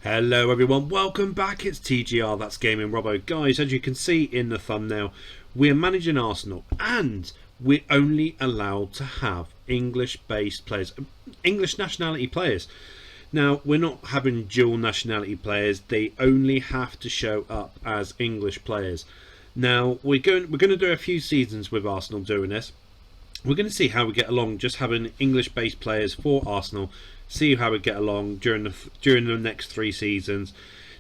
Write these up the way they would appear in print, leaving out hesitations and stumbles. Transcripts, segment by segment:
Hello everyone, welcome back. It's TGR, that's Gaming Robo. Guys, as you can see in the thumbnail, we're managing Arsenal and we're only allowed to have English-based players, English nationality players. Now, we're not having dual nationality players, they only have to show up as English players. Now, we're going to do a few seasons with Arsenal doing this. We're going to see how we get along just having English-based players for Arsenal. See how we get along during the next 3 seasons.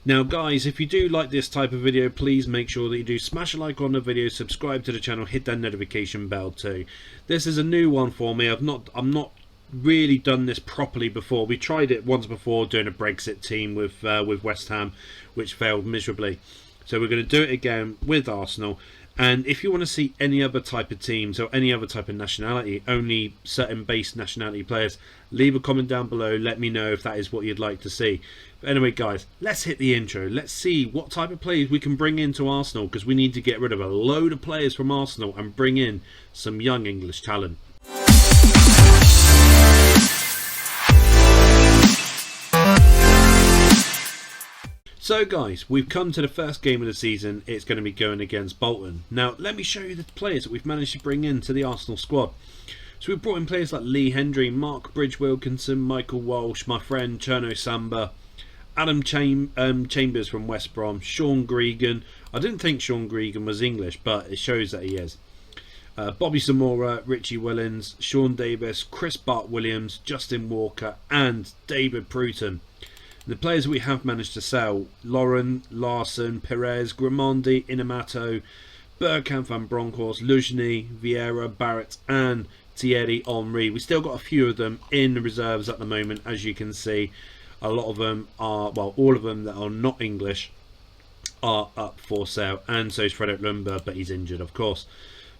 Now, guys, if you do like this type of video, please make sure that you do smash a like on the video, subscribe to the channel, hit that notification bell too. This is a new one for me. I'm not really done this properly before. We tried it once before doing a Brexit team with West Ham, which failed miserably. So we're going to do it again with Arsenal. And if you want to see any other type of teams or any other type of nationality, only certain base nationality players, leave a comment down below. Let me know if that is what you'd like to see. But anyway, guys, let's hit the intro. Let's see what type of players we can bring into Arsenal, because we need to get rid of a load of players from Arsenal and bring in some young English talent. So guys, we've come to the first game of the season. It's going to be going against Bolton. Now, let me show you the players that we've managed to bring into the Arsenal squad. So we've brought in players like Lee Hendry, Mark Bridge-Wilkinson, Michael Walsh, my friend Cherno Samba, Adam Chambers from West Brom, Sean Gregan. I didn't think Sean Gregan was English, but it shows that he is. Bobby Zamora, Richie Willens, Sean Davis, Chris Bart-Williams, Justin Walker and David Pruton. The players that we have managed to sell: Lauren, Larson, Perez, Grimandi, Inamato, Bergkamp, Van Bronckhorst, Luzhny, Vieira, Barrett and Thierry Henry. We still got a few of them in the reserves at the moment, as you can see. A lot of them are, well, all of them that are not English are up for sale, and so is Frederick Lumber, but he's injured, of course.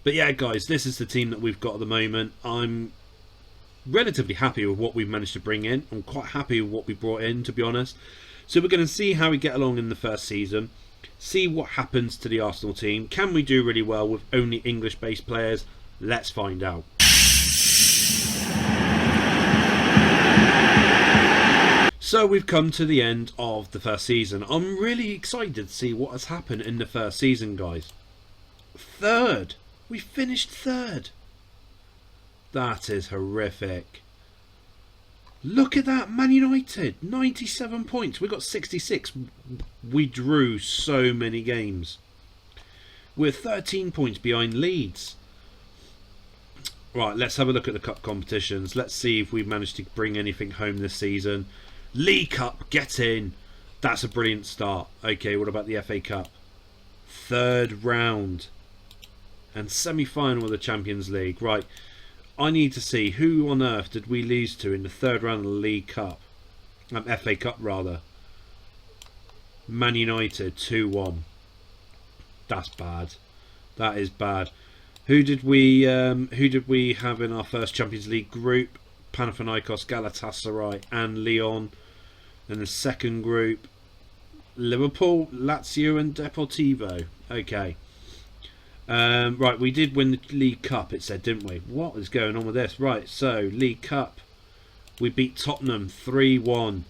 But yeah, guys, this is the team that we've got at the moment. I'm relatively happy with what we've managed to bring in. I'm quite happy with what we brought in, to be honest. So we're going to see how we get along in the first season, see what happens to the Arsenal team. Can we do really well with only English based players? Let's find out. So we've come to the end of the first season. I'm really excited to see what has happened in the first season, guys. Third. We finished third. That is horrific. Look at that, Man United, 97 points. We got 66. We drew so many games. We're 13 points behind Leeds. Right, let's have a look at the cup competitions. Let's see if we've managed to bring anything home this season. League Cup, get in. That's a brilliant start. Okay, what about the FA Cup? Third round. And semi-final of the Champions League. Right. I need to see who on earth did we lose to in the third round of the League Cup. FA Cup rather. Man United 2-1. That's bad. That is bad. Who did we have in our first Champions League group? Panathinaikos, Galatasaray and Lyon. In the second group, Liverpool, Lazio and Deportivo. Okay. Right, we did win the League Cup, it said, didn't we? What is going on with this? Right, so League Cup, we beat Tottenham 3-1.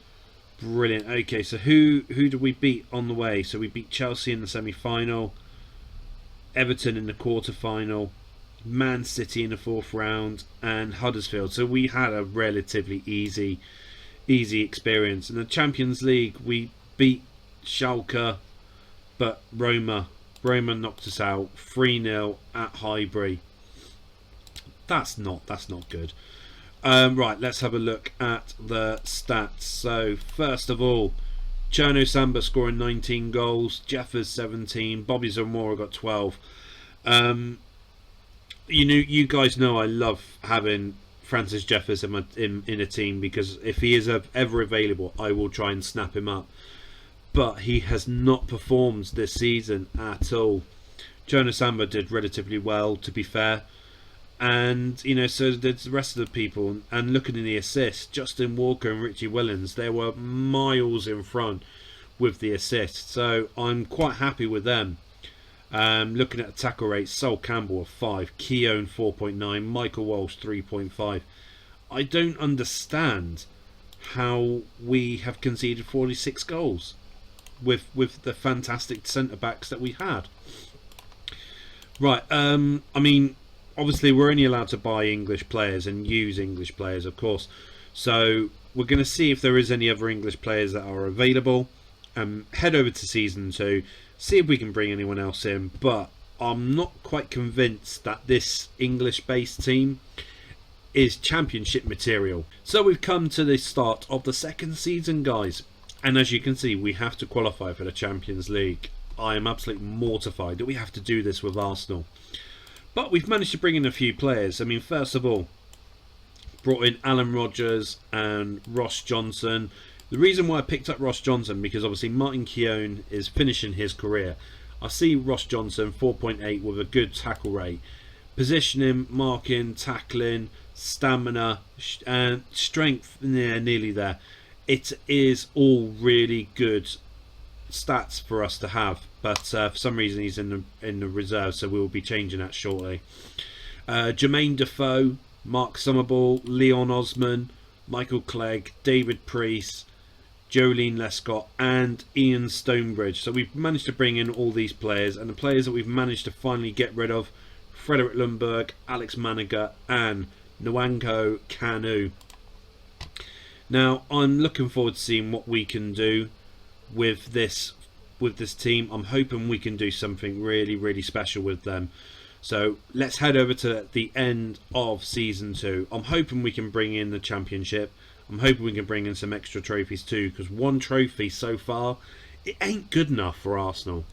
Brilliant. Okay, so who did we beat on the way? So we beat Chelsea in the semi-final, Everton in the quarter-final, Man City in the fourth round, and Huddersfield. So we had a relatively easy experience. In the Champions League, we beat Schalke, but Roma knocked us out 3-0 at Highbury. That's not good. Right, let's have a look at the stats. So first of all, Cherno Samba scoring 19 goals, Jeffers 17, Bobby Zamora got 12. You guys know I love having Francis Jeffers in a team, because if he is ever available, I will try and snap him up. But he has not performed this season at all. Jonas Samba did relatively well, to be fair. And, so did the rest of the people. And looking at the assists, Justin Walker and Richie Willens, they were miles in front with the assists. So I'm quite happy with them. Looking at the tackle rates, Sol Campbell of 5, Keown 4.9, Michael Walsh 3.5. I don't understand how we have conceded 46 goals with the fantastic centre backs that we had. Right, I mean, obviously we're only allowed to buy English players and use English players, of course. So we're going to see if there is any other English players that are available. Head over to Season 2, see if we can bring anyone else in. But I'm not quite convinced that this English-based team is championship material. So we've come to the start of the second season, guys. And as you can see, we have to qualify for the Champions League. I am absolutely mortified that we have to do this with Arsenal. But we've managed to bring in a few players. I mean, first of all, brought in Alan Rodgers and Ross Johnson. The reason why I picked up Ross Johnson, because obviously Martin Keown is finishing his career. I see Ross Johnson 4.8 with a good tackle rate. Positioning, marking, tackling, stamina and strength, nearly there. It is all really good stats for us to have, but for some reason he's in the reserve, so we will be changing that shortly. Jermaine Defoe, Mark Summerball, Leon Osman, Michael Clegg, David Priest, Jolene Lescott and Ian Stonebridge. So we've managed to bring in all these players, and the players that we've managed to finally get rid of: Frederick Lundberg, Alex Maniga and Nwanko Kanu. Now I'm looking forward to seeing what we can do with this team. I'm hoping we can do something really special with them. So let's head over to the end of Season 2. I'm hoping we can bring in the Championship. I'm hoping we can bring in some extra trophies too, because one trophy so far, it ain't good enough for Arsenal.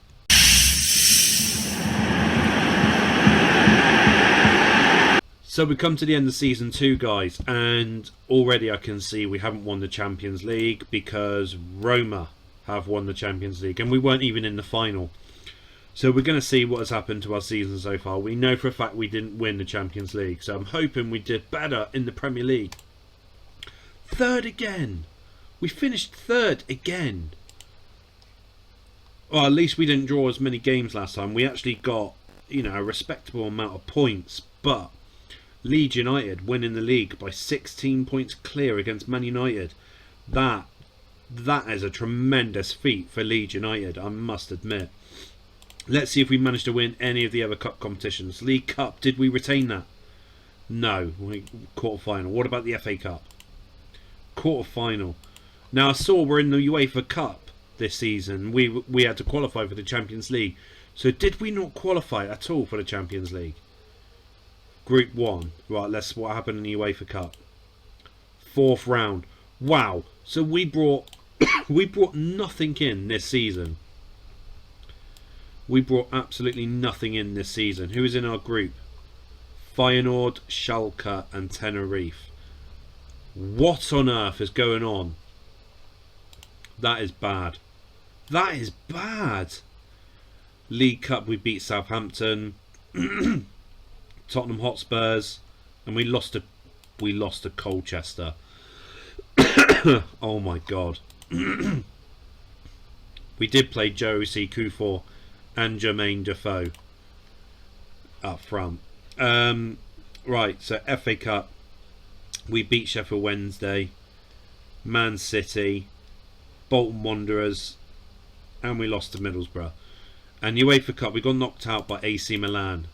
So we come to the end of Season 2, guys, and already I can see we haven't won the Champions League because Roma have won the Champions League, and we weren't even in the final. So we're going to see what has happened to our season so far. We know for a fact we didn't win the Champions League, so I'm hoping we did better in the Premier League. Third again. We finished third again. Well, at least we didn't draw as many games last time. We actually got, you know, a respectable amount of points, but Leeds United winning the league by 16 points clear against Man United. That is a tremendous feat for Leeds United, I must admit. Let's see if we managed to win any of the other cup competitions. League Cup, did we retain that? No. Quarter final. What about the FA Cup? Quarter final. Now I saw we're in the UEFA Cup this season. We had to qualify for the Champions League. So did we not qualify at all for the Champions League? Group 1. Right, let's see what happened in the UEFA Cup. Fourth round. Wow. So we brought nothing in this season. We brought absolutely nothing in this season. Who is in our group? Feyenoord, Schalke and Tenerife. What on earth is going on? That is bad. That is bad. League Cup, we beat Southampton. Tottenham Hotspurs, and we lost to Colchester. Oh my god. We did play Josie Kufor and Jermaine Defoe up front. Right, so FA Cup, we beat Sheffield Wednesday, Man City, Bolton Wanderers, and we lost to Middlesbrough. And UEFA Cup, we got knocked out by AC Milan.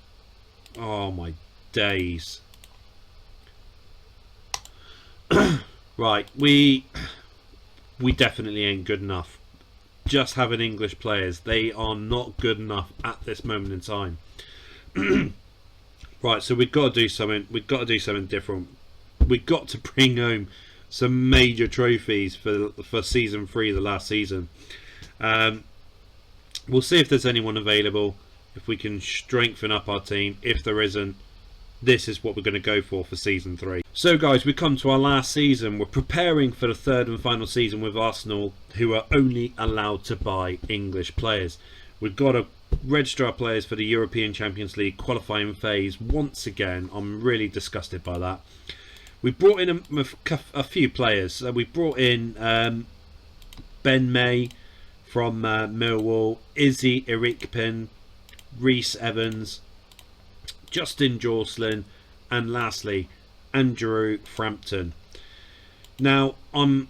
Oh my days. Right, we definitely ain't good enough. Just having English players, they are not good enough at this moment in time. Right, so we've got to do something. We've got to do something different. We've got to bring home some major trophies for Season 3, the last season. We'll see if there's anyone available, if we can strengthen up our team. If there isn't, this is what we're going to go for Season 3. So guys, we come to our last season. We're preparing for the third and final season with Arsenal, who are only allowed to buy English players. We've got to register our players for the European Champions League qualifying phase once again. I'm really disgusted by that. We brought in a few players. We brought in Ben May from Millwall, Izzy Irikpin, Reece Evans, Justin Jorslin, and lastly Andrew Frampton. Now, I'm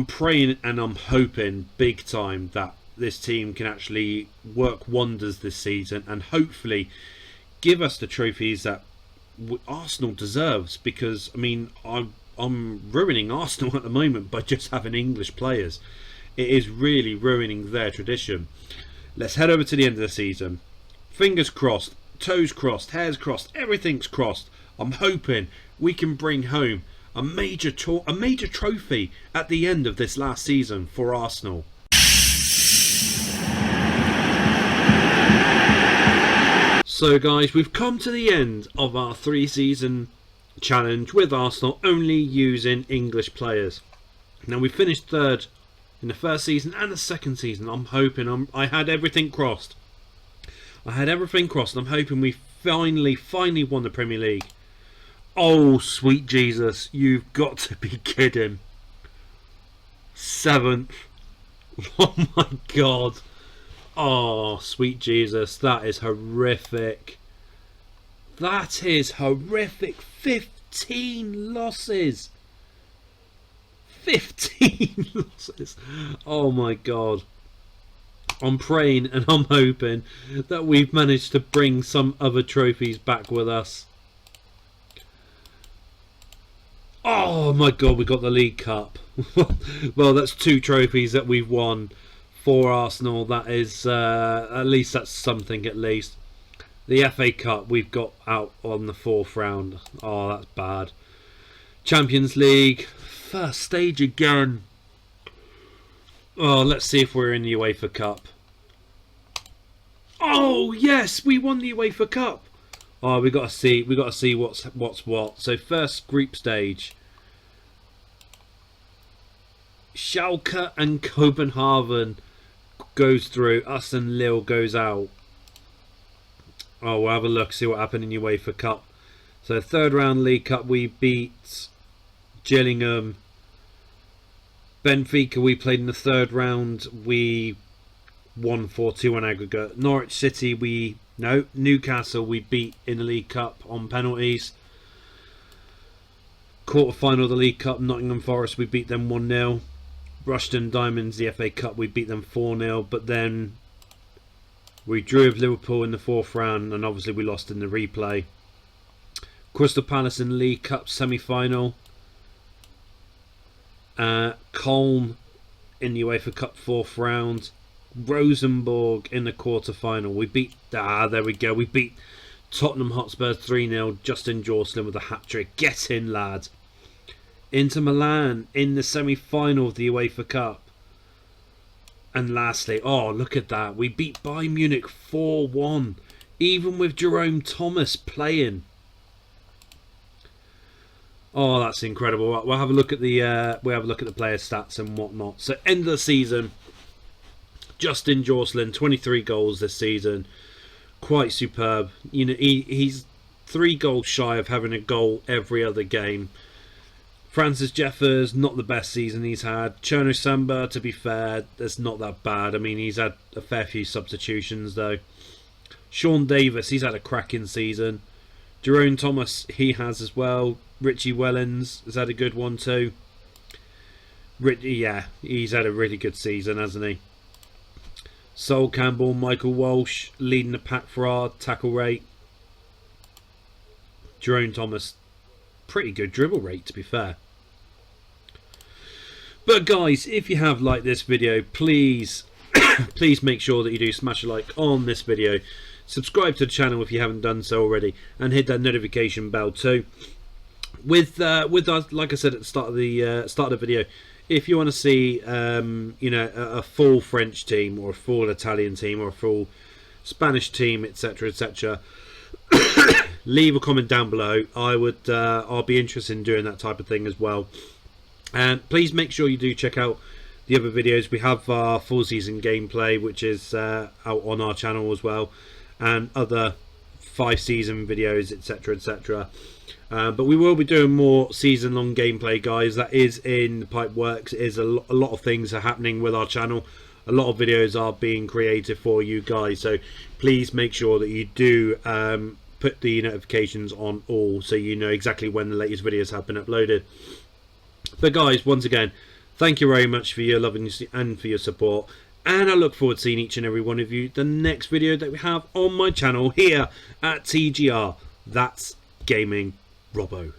praying and I'm hoping big time that this team can actually work wonders this season and hopefully give us the trophies that Arsenal deserves. Because I mean, I'm ruining Arsenal at the moment by just having English players. It is really ruining their tradition. Let's head over to the end of the season. Fingers crossed, toes crossed, hairs crossed, everything's crossed. I'm hoping we can bring home a major trophy at the end of this last season for Arsenal. So guys, we've come to the end of our 3-season challenge with Arsenal only using English players. Now we finished third in the first season and the second season. I'm hoping I had everything crossed. I'm hoping we finally won the Premier League. Oh, sweet Jesus. You've got to be kidding. 7th. Oh my God. Oh, sweet Jesus. That is horrific. That is horrific. 15 losses. 15 losses. Oh my God. I'm praying and I'm hoping that we've managed to bring some other trophies back with us. Oh my God, we got the League Cup. Well, that's 2 trophies that we've won for Arsenal. That is, at least that's something at least. The FA Cup we've got out on the 4th round. Oh, that's bad. Champions League, first stage again. Oh, let's see if we're in the UEFA Cup. Oh yes, we won the UEFA Cup. Oh, we got to see what's what. So first group stage. Schalke and Copenhagen goes through. Us and Lille goes out. Oh, we'll have a look, see what happened in UEFA Cup. So third round League Cup, we beat Gillingham. Benfica, we played in the third round. We won 4-2 on aggregate. Norwich City, Newcastle, we beat in the League Cup on penalties. Quarter final of the League Cup, Nottingham Forest, we beat them 1-0. Rushden Diamonds, the FA Cup, we beat them 4-0. But then we drew with Liverpool in the 4th round, and obviously we lost in the replay. Crystal Palace in the League Cup semi-final. Colm in the UEFA Cup 4th round. Rosenborg in the quarter-final. We beat... there we go. We beat Tottenham Hotspur 3-0. Justin Josselin with a hat-trick. Get in, lad. Inter Milan in the semi-final of the UEFA Cup. And lastly, oh, look at that. We beat Bayern Munich 4-1. Even with Jerome Thomas playing. Oh, that's incredible. We'll have a look at the player stats and whatnot. So end of the season, Justin Josselin, 23 goals this season, quite superb. You know, he's 3 goals shy of having a goal every other game. Francis Jeffers, not the best season he's had. Cherno Samba, to be fair, that's not that bad. I mean, he's had a fair few substitutions though. Sean Davis, he's had a cracking season. Jerome Thomas, he has as well. Richie Wellens has had a good one too. Yeah, he's had a really good season, hasn't he? Sol Campbell, Michael Walsh leading the pack for our tackle rate. Jerome Thomas, pretty good dribble rate to be fair. But guys, if you have liked this video, please please make sure that you do smash a like on this video. Subscribe to the channel if you haven't done so already, and hit that notification bell too. With us, like I said at the start of the video, if you want to see a full French team or a full Italian team or a full Spanish team, etc., etc., leave a comment down below. I'll be interested in doing that type of thing as well. And please make sure you do check out the other videos. We have our full season gameplay, which is out on our channel as well, and other 5-season videos, etc., etc. But we will be doing more season-long gameplay, guys. That is in the pipe works. It is a lot of things are happening with our channel. A lot of videos are being created for you guys, so please make sure that you do put the notifications on all, so you know exactly when the latest videos have been uploaded. But guys, once again, thank you very much for your love and for your support. And I look forward to seeing each and every one of you the next video that we have on my channel here at TGR. That's Gaming Robo.